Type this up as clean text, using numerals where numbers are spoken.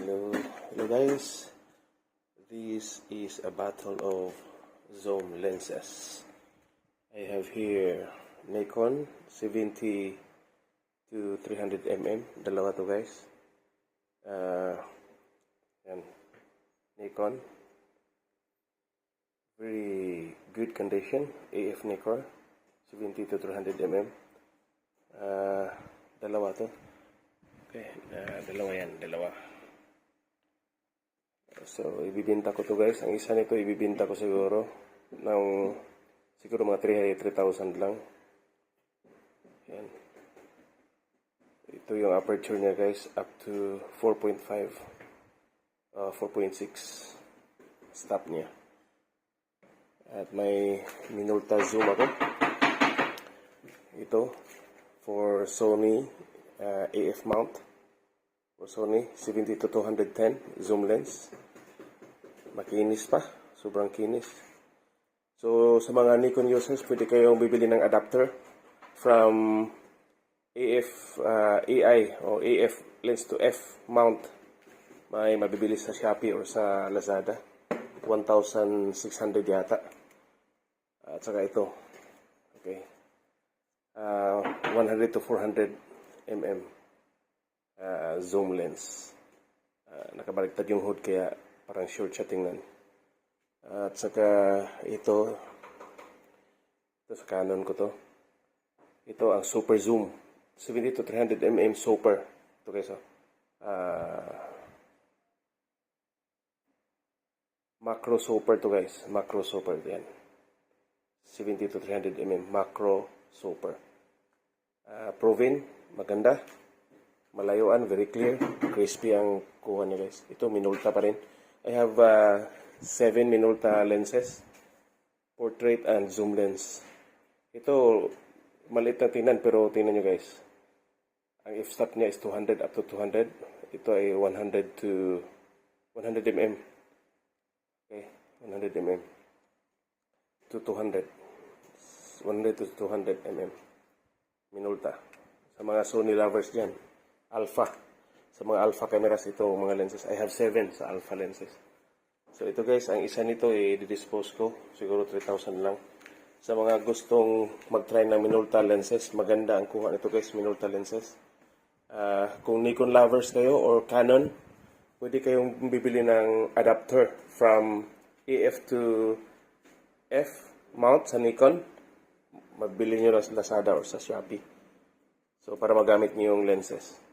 Hello guys, this is a battle of zoom lenses. I have here Nikon 70 to 300 mm, dalawa to guys. Yan, Nikon, very good condition, AF Nikon 70 to 300 mm. Dalawa to. Okay, dalawa. So, ibibinta ko to guys. Ang isa nito ibibinta ko siguro ng mga 3,000 lang. Yan. Ito yung aperture niya guys, up to 4.5, 4.6 stop niya. At may Minolta zoom ako. Ito for Sony AF mount. For Sony 70 to 210 zoom lens. Makinis pa, sobrang kinis. So sa mga Nikon users, pwede kayong bibili ng adapter from AF AI o AF lens to F mount. May mabibili sa Shopee or sa Lazada, 1,600 yata. At saka ito, okay, 100 to 400 mm zoom lens. Nakabaliktad yung hood kaya parang short siya tingnan. At saka ito sa Canon ko to. Ito ang super zoom, 70 to 300 mm super. Ito guys, macro super to guys, macro super yan. 70 to 300 mm macro super. Proven, maganda. Malayuan, very clear, crispy ang kuha niya guys. Ito Minolta pa rin. I have 7 Minolta lenses, portrait and zoom lens. Ito maliit na tingnan pero tingnan nyo guys. Ang f-stop niya is 200 up to 200. Ito ay 100 to 100 mm. Okay, 100 mm to 200. 100 to 200 mm. Minolta. Sa mga Sony lovers dyan. Alpha. Sa mga alpha cameras ito, mga lenses. I have 7 sa alpha lenses. So ito guys, ang isa nito i-dispose ko. Siguro 3,000 lang. Sa mga gustong mag-try ng Minolta lenses, maganda ang kuha nito guys, Minolta lenses. Kung Nikon lovers kayo or Canon, pwede kayong bibili ng adapter from AF to F mount sa Nikon. Magbili nyo lang sa Lazada or sa Shopee. So para magamit niyo yung lenses.